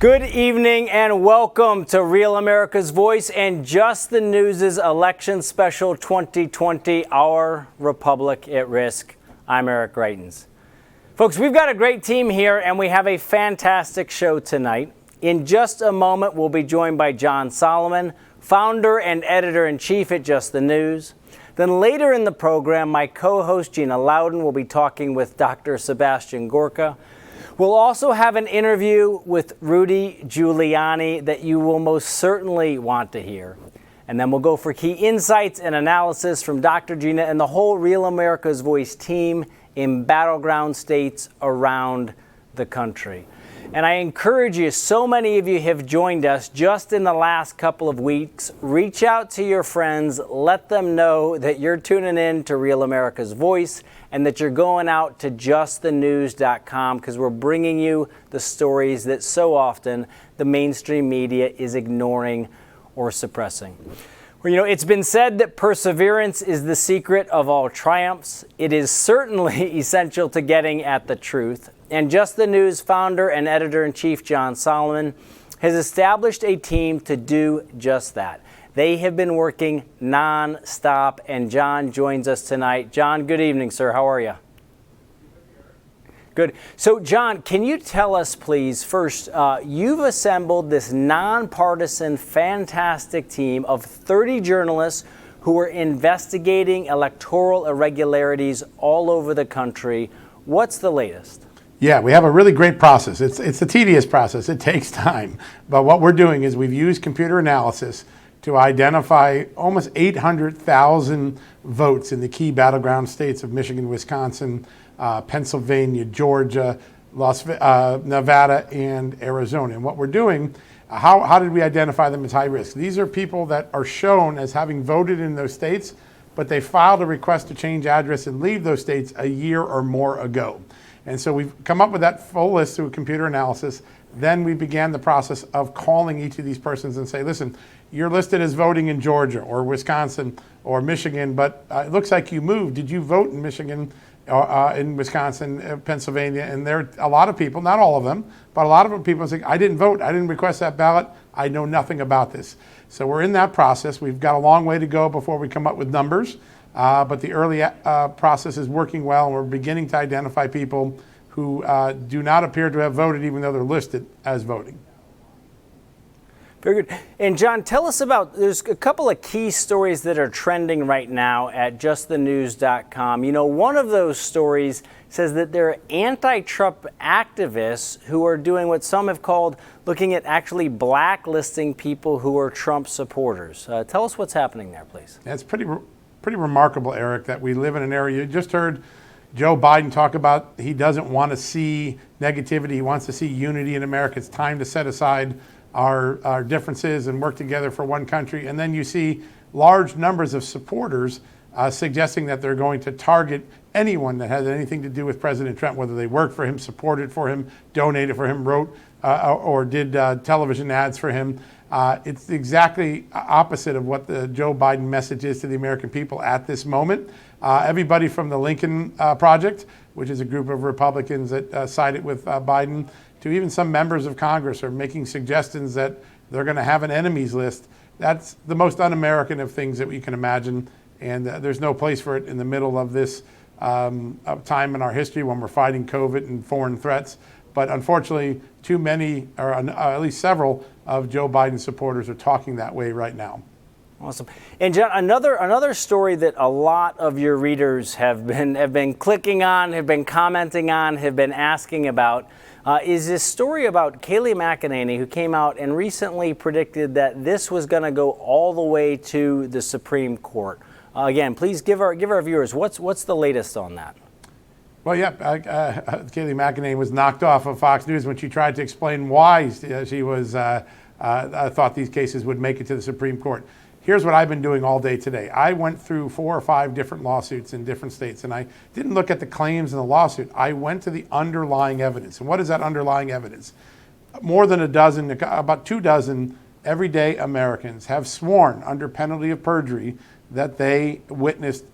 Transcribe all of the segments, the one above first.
Good evening and welcome to Real America's Voice and Just the News' Election Special 2020, Our Republic at Risk. I'm Eric Greitens. Folks, we've got a great team here and we have a fantastic show tonight. In just a moment, we'll be joined by John Solomon, founder and editor-in-chief at Just the News. Then later in the program, my co-host Gina Loudon will be talking with Dr. Sebastian Gorka. We'll also have an interview with Rudy Giuliani that you will most certainly want to hear. And then we'll go for key insights and analysis from Dr. Gina and the whole Real America's Voice team in battleground states around the country. And I encourage you, so many of you have joined us just in the last couple of weeks. Reach out to your friends, let them know that you're tuning in to Real America's Voice and that you're going out to justthenews.com because we're bringing you the stories that so often the mainstream media is ignoring or suppressing. Well, you know, it's been said that perseverance is the secret of all triumphs. It is certainly essential to getting at the truth. And Just the News founder and editor-in-chief John Solomon has established a team to do just that. They have been working non-stop, and John joins us tonight. John, good evening, sir. How are you? Good. So, John, can you tell us, please, first, you've assembled this nonpartisan, fantastic team of 30 journalists who are investigating electoral irregularities all over the country. What's the latest? Yeah, we have a really great process. It's a tedious process. It takes time. But what we're doing is we've used computer analysis to identify almost 800,000 votes in the key battleground states of Michigan, Wisconsin, Pennsylvania, Georgia, Nevada, and Arizona. And what we're doing, how did we identify them as high risk? These are people that are shown as having voted in those states, but they filed a request to change address and leave those states a year or more ago. And so we've come up with that full list through computer analysis. Then we began the process of calling each of these persons and say, listen, you're listed as voting in Georgia or Wisconsin or Michigan, but it looks like you moved. Did you vote in Michigan, in Wisconsin, Pennsylvania? And there are a lot of people, not all of them, but a lot of people say, I didn't vote. I didn't request that ballot. I know nothing about this. So we're in that process. We've got a long way to go before we come up with numbers. But the early process is working well, and we're beginning to identify people who do not appear to have voted, even though they're listed as voting. Very good. And John, tell us about, there's a couple of key stories that are trending right now at justthenews.com. You know, one of those stories says that there are anti-Trump activists who are doing what some have called looking at actually blacklisting people who are Trump supporters. Tell us what's happening there, please. It's pretty remarkable, Eric, that we live in an area. You just heard Joe Biden talk about he doesn't want to see negativity. He wants to see unity in America. It's time to set aside our differences and work together for one country. And then you see large numbers of supporters suggesting that they're going to target anyone that has anything to do with President Trump, whether they worked for him, supported for him, donated for him, wrote or did television ads for him. It's exactly opposite of what the Joe Biden message is to the American people at this moment. Everybody from the Lincoln Project, which is a group of Republicans that sided with Biden, to even some members of Congress are making suggestions that they're going to have an enemies list. That's the most un-American of things that we can imagine, and there's no place for it in the middle of this time in our history when we're fighting COVID and foreign threats. But unfortunately, too many, or at least several, of Joe Biden's supporters are talking that way right now. Awesome. And John, another story that a lot of your readers have been clicking on, have been commenting on, have been asking about, is this story about Kayleigh McEnany, who came out and recently predicted that this was going to go all the way to the Supreme Court. Again, please give our viewers what's the latest on that. Well, yeah, Kayleigh McEnany was knocked off of Fox News when she tried to explain why she was thought these cases would make it to the Supreme Court. Here's what I've been doing all day today. I went through 4 or 5 different lawsuits in different states, and I didn't look at the claims in the lawsuit. I went to the underlying evidence. And what is that underlying evidence? More than a dozen, about 2 dozen everyday Americans have sworn under penalty of perjury that they witnessed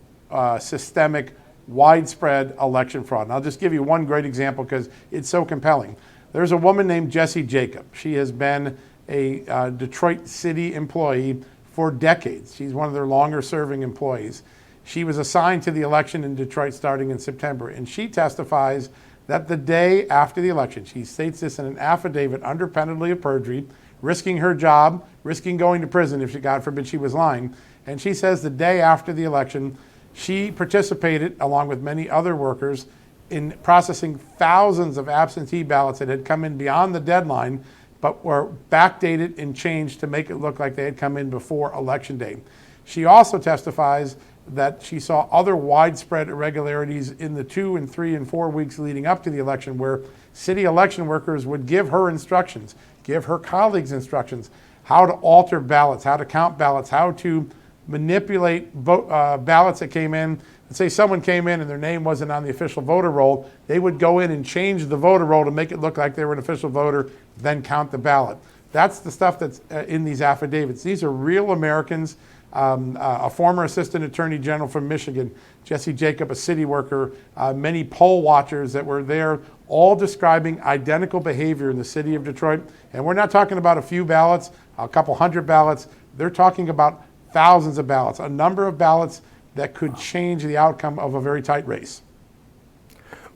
systemic, widespread election fraud. And I'll just give you one great example because it's so compelling. There's a woman named Jessie Jacob. She has been a Detroit City employee for decades. She's one of their longer serving employees. She was assigned to the election in Detroit starting in September, and she testifies that the day after the election, she states this in an affidavit under penalty of perjury, risking her job, risking going to prison if, God forbid, she was lying. And she says the day after the election, she participated, along with many other workers, in processing thousands of absentee ballots that had come in beyond the deadline, but were backdated and changed to make it look like they had come in before Election Day. She also testifies that she saw other widespread irregularities in the 2 and 3 and 4 weeks leading up to the election, where city election workers would give her instructions, give her colleagues instructions, how to alter ballots, how to count ballots, how to manipulate ballots that came in. Let's say someone came in and their name wasn't on the official voter roll, they would go in and change the voter roll to make it look like they were an official voter, then count the ballot. That's the stuff that's in these affidavits. These are real Americans. A former assistant attorney general from Michigan, Jessie Jacob, a city worker, many poll watchers that were there, all describing identical behavior in the city of Detroit. And we're not talking about a few ballots, a couple hundred ballots. They're talking about thousands of ballots, a number of ballots that could change the outcome of a very tight race.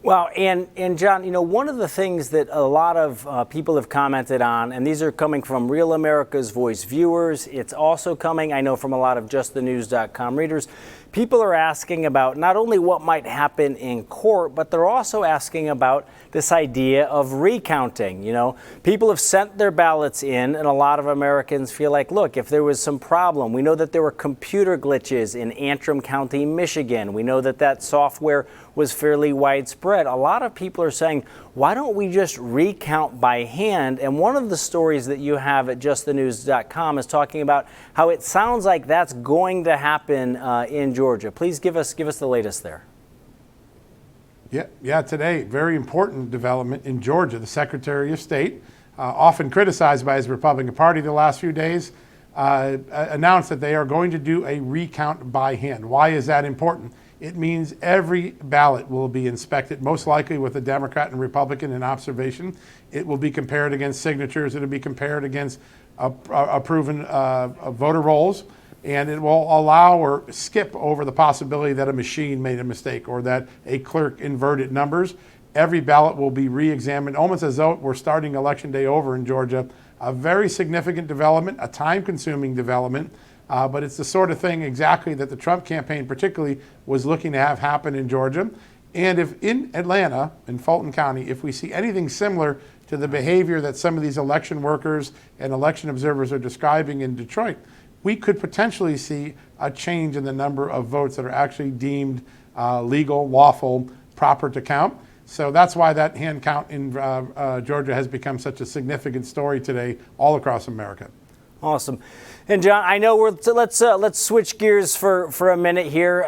Well, and John, you know, one of the things that a lot of people have commented on, and these are coming from Real America's Voice viewers, it's also coming, I know, from a lot of justthenews.com readers. People are asking about not only what might happen in court, but they're also asking about this idea of recounting. You know, people have sent their ballots in, and a lot of Americans feel like, look, if there was some problem, we know that there were computer glitches in Antrim County, Michigan. We know that that software was fairly widespread. A lot of people are saying, why don't we just recount by hand? And one of the stories that you have at justthenews.com is talking about how it sounds like that's going to happen in Georgia. Please give us the latest there. Yeah, today, very important development in Georgia. The Secretary of State, often criticized by his Republican Party the last few days, announced that they are going to do a recount by hand. Why is that important? It means every ballot will be inspected, most likely with a Democrat and Republican in observation. It will be compared against signatures. It will be compared against proven voter rolls. And it will allow or skip over the possibility that a machine made a mistake or that a clerk inverted numbers. Every ballot will be re-examined, almost as though we're starting Election Day over in Georgia. A very significant development, a time-consuming development. But it's the sort of thing exactly that the Trump campaign particularly was looking to have happen in Georgia. And if in Atlanta, in Fulton County, if we see anything similar to the behavior that some of these election workers and election observers are describing in Detroit, we could potentially see a change in the number of votes that are actually deemed legal, lawful, proper to count. So that's why that hand count in Georgia has become such a significant story today all across America. Awesome. And John, I know let's switch gears for a minute here.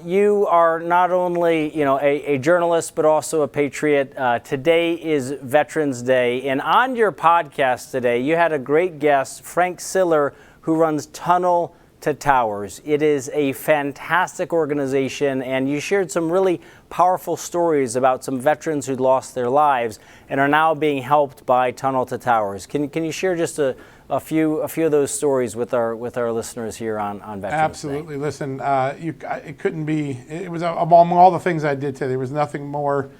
You are not only, you know, a journalist, but also a patriot. Today is Veterans Day. And on your podcast today, you had a great guest, Frank Siller, who runs Tunnel to Towers. It is a fantastic organization, and you shared some really powerful stories about some veterans who'd lost their lives and are now being helped by Tunnel to Towers. Can you share just a few of those stories with our listeners here on Veterans Absolutely. Day? Listen, it couldn't be. It was among all the things I did today. There was nothing more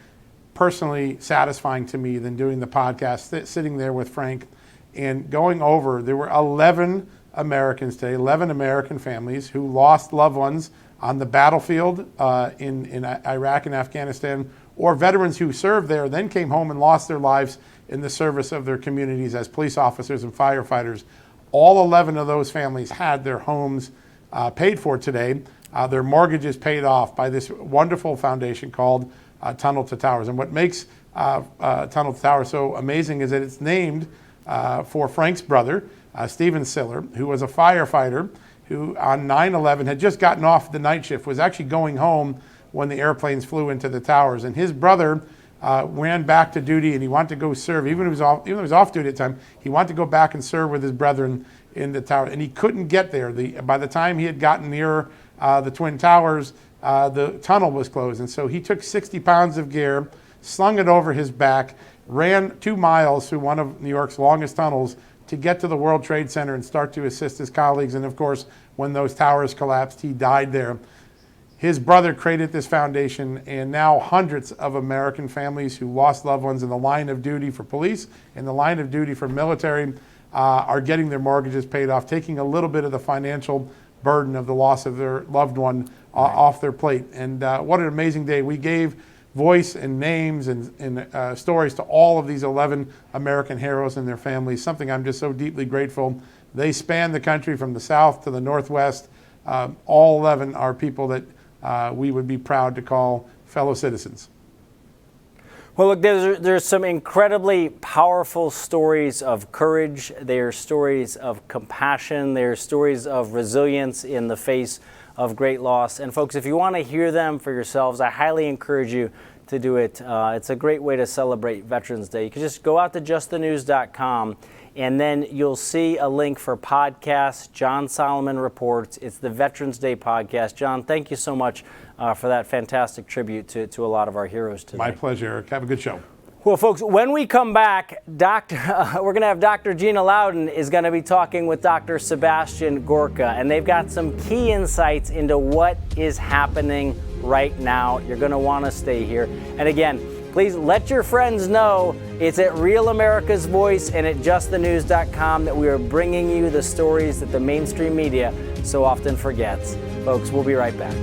personally satisfying to me than doing the podcast, sitting there with Frank, and going over. There were 11 Americans today, 11 American families who lost loved ones on the battlefield in Iraq and Afghanistan, or veterans who served there, then came home and lost their lives in the service of their communities as police officers and firefighters. All 11 of those families had their homes paid for today, their mortgages paid off by this wonderful foundation called Tunnel to Towers. And what makes Tunnel to Towers so amazing is that it's named for Frank's brother, Stephen Siller, who was a firefighter who on 9/11 had just gotten off the night shift, was actually going home when the airplanes flew into the towers. And his brother ran back to duty, and he wanted to go serve. Even though he was off duty at the time, he wanted to go back and serve with his brethren in the tower. And he couldn't get there. By the time he had gotten near the Twin Towers, the tunnel was closed. And so he took 60 pounds of gear, slung it over his back, ran 2 miles through one of New York's longest tunnels to get to the World Trade Center and start to assist his colleagues. And of course, when those towers collapsed, he died there. His brother created this foundation, and now hundreds of American families who lost loved ones in the line of duty for police, in the line of duty for military, are getting their mortgages paid off, taking a little bit of the financial burden of the loss of their loved one off their plate. And what an amazing day. We gave voice and names and stories to all of these 11 American heroes and their families, something I'm just so deeply grateful. They span the country from the south to the northwest. All 11 are people that we would be proud to call fellow citizens. Well, look, there's some incredibly powerful stories of courage. There are stories of compassion. There are stories of resilience in the face of great loss. And folks, if you want to hear them for yourselves, I highly encourage you to do it. It's a great way to celebrate Veterans Day. You can just go out to justthenews.com, and then you'll see a link for podcasts. John Solomon Reports. It's the Veterans Day podcast. John, thank you so much for that fantastic tribute to a lot of our heroes today. My pleasure, Eric. Have a good show. Well, folks, when we come back, we're going to have Dr. Gina Loudon is going to be talking with Dr. Sebastian Gorka, and they've got some key insights into what is happening right now. You're going to want to stay here. And again, please let your friends know it's at Real America's Voice and at justthenews.com that we are bringing you the stories that the mainstream media so often forgets. Folks, we'll be right back.